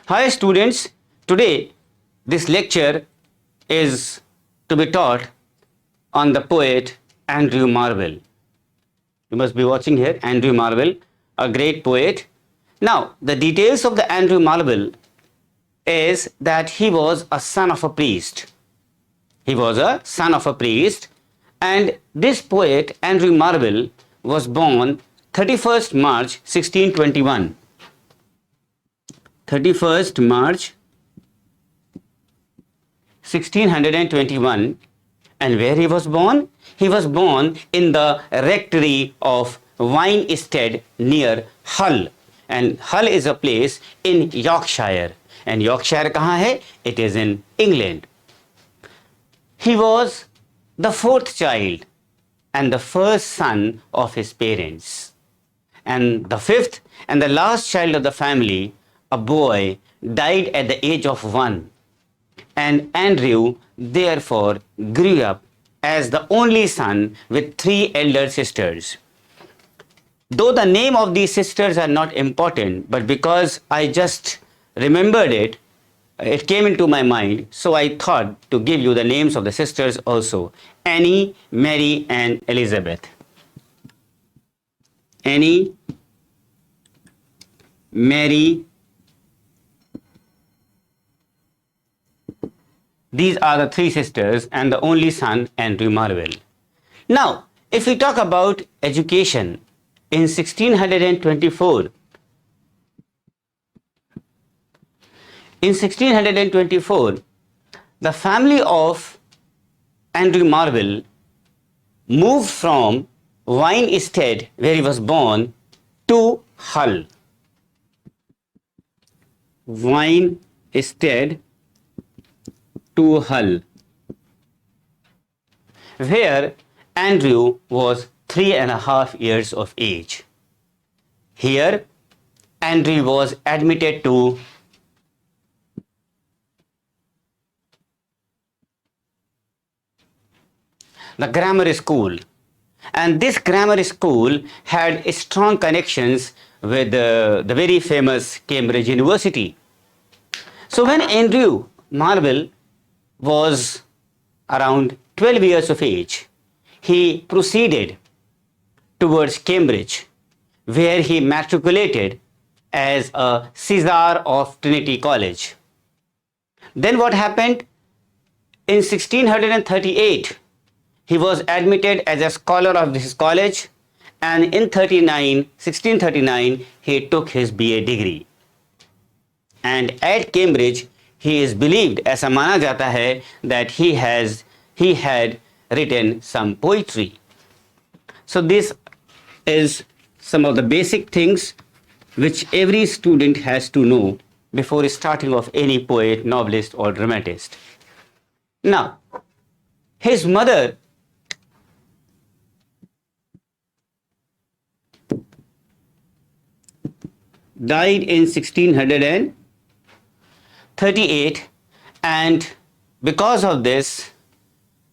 Hi students, today this lecture is to be taught on the poet Andrew Marvell. You must be watching here Andrew Marvell, a great poet. Now the details of the Andrew Marvell is that he was a son of a priest. He was a son of a priest, and this poet Andrew Marvell was born 31st March 1621. 31st March 1621. And where he was born? He was born in the rectory of Winestead near Hull. And Hull is a place in Yorkshire. And Yorkshire kahan hai? It is in England. He was the fourth child and the first son of his parents. And the fifth and the last child of the family, a boy, died at the age of 1. And Andrew therefore grew up as the only son with 3 elder sisters. Though the name of these sisters are not important, but because I just remembered it, it came into my mind, so I thought to give you the names of the sisters also. Annie, Mary and Elizabeth. Annie, Mary. These are the 3 sisters and the only son, Andrew Marvell. Now, if we talk about education, in 1624, the family of Andrew Marvell moved from Winestead, where he was born, to Hull. Winestead to Hull, where Andrew was 3.5 years of age. Here, Andrew was admitted to the grammar school, and this grammar school had strong connections with the very famous Cambridge University. So when Andrew Marvell was around 12 years of age, he proceeded towards Cambridge, where he matriculated as a Caesar of Trinity College. Then what happened? In 1638, he was admitted as a scholar of this college, and in 1639, he took his BA degree. And at Cambridge, he is believed, ऐसा माना जाता है, that he had written some poetry. So this is some of the basic things which every student has to know before starting of any poet, novelist or dramatist. Now, his mother died in 1638, and because of this,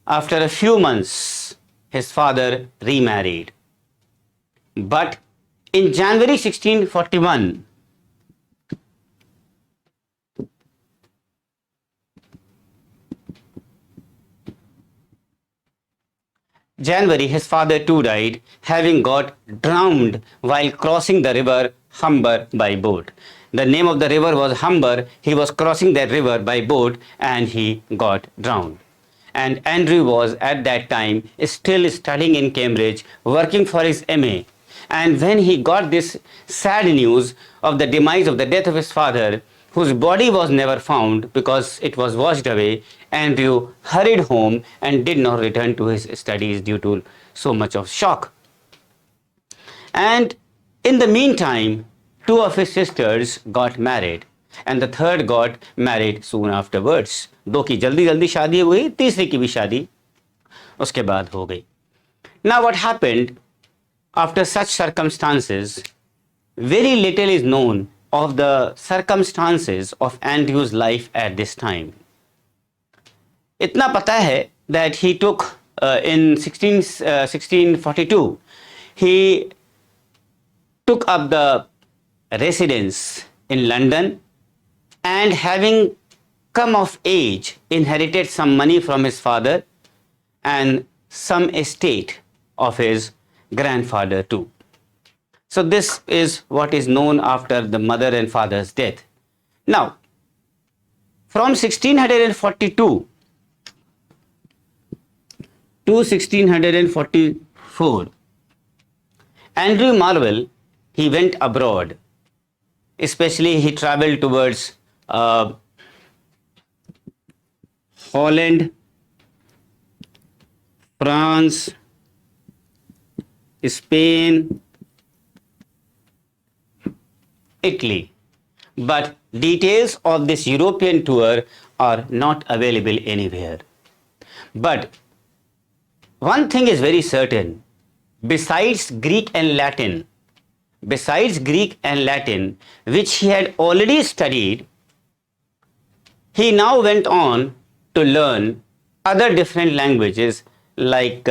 after a few months, his father remarried. But in January 1641, his father too died, having got drowned while crossing the river Humber by boat. The name of the river was Humber. He was crossing that river by boat and he got drowned. And Andrew was at that time still studying in Cambridge, working for his MA. And when he got this sad news of the demise of the death of his father, whose body was never found because it was washed away, Andrew hurried home and did not return to his studies due to so much of shock. And in the meantime, 2 of his sisters got married, and the third got married soon afterwards. 2 की जल्दी शादी हो गई, तीसरी की भी शादी उसके बाद हो गई. Now what happened after such circumstances? Very little is known of the circumstances of Andrew's life at this time. इतना पता है that he took in 1642, he took up the residence in London and having come of age, inherited some money from his father and some estate of his grandfather too. So this is what is known after the mother and father's death. Now, from 1642 to 1644, Andrew Marvell, he went abroad. Especially he traveled towards Holland, France, Spain, Italy. But details of this European tour are not available anywhere. But one thing is very certain, besides Greek and Latin, which he had already studied, he now went on to learn other different languages like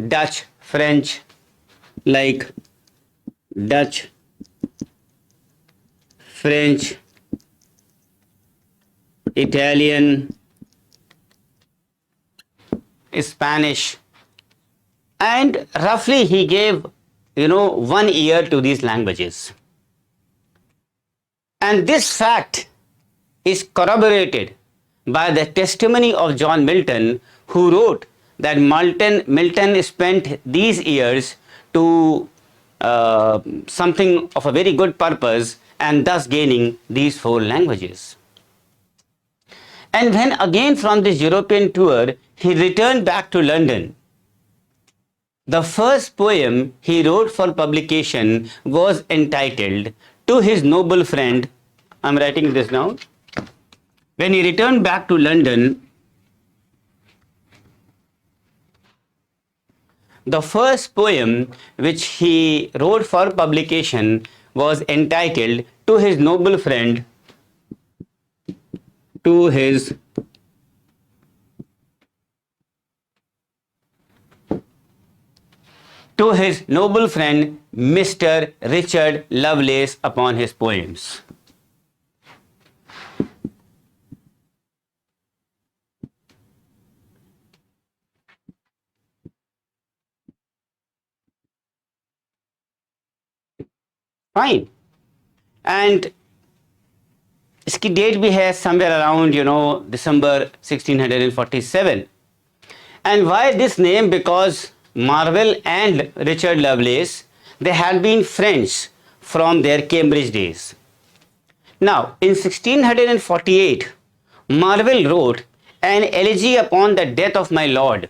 Dutch, French, Italian, Spanish, and roughly he gave 1 year to these languages. And this fact is corroborated by the testimony of John Milton, who wrote that Milton spent these years to something of a very good purpose, and thus gaining these 4 languages. And when again from this European tour, he returned back to London, the first poem he wrote for publication was entitled To His Noble Friend. I'm writing this down. When he returned back to London, the first poem which he wrote for publication was entitled To His Noble Friend, to his noble friend Mr. Richard Lovelace upon his poems. Fine. And इसकी date भी है somewhere around December 1647. And why this name? Because Marvell and Richard Lovelace, they had been friends from their Cambridge days. Now, in 1648, Marvell wrote an elegy upon the death of my lord.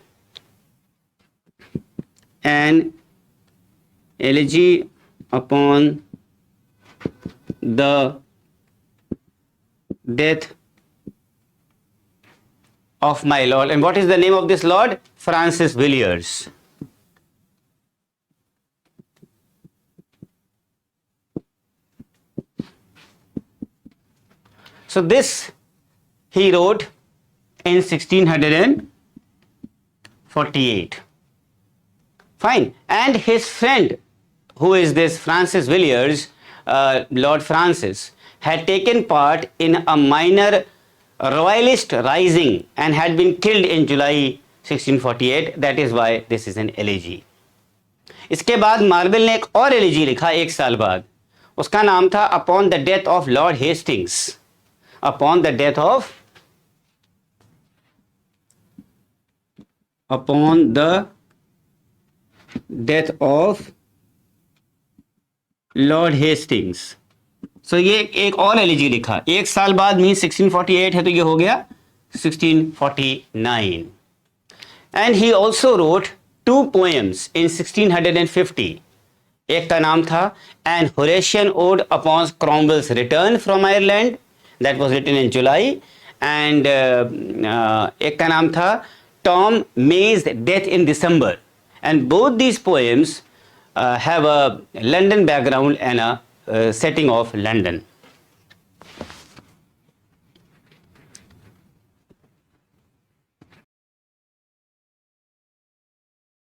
An elegy upon the death of my lord. And what is the name of this lord? Francis Villiers. So this he wrote in 1648. Fine. And his friend, who is this Francis Villiers, Lord Francis, had taken part in a minor royalist rising and had been killed in July 1648. That is why this is an elegy. इसके बाद marvel ने एक और elegy लिखा 1 साल बाद. उसका नाम था upon the death of Lord Hastings. Upon the death of Lord Hastings. So ये एक और एलिजी लिखा 1 साल बाद. मीन 1648 है तो ये हो गया 1649. And he also wrote 2 poems in 1650. एक का नाम था An Horatian Ode upon Cromwell's return from Ireland, that was written in July, and एक का नाम था Tom May's Death in December. And both these poems have a London background and a setting of London.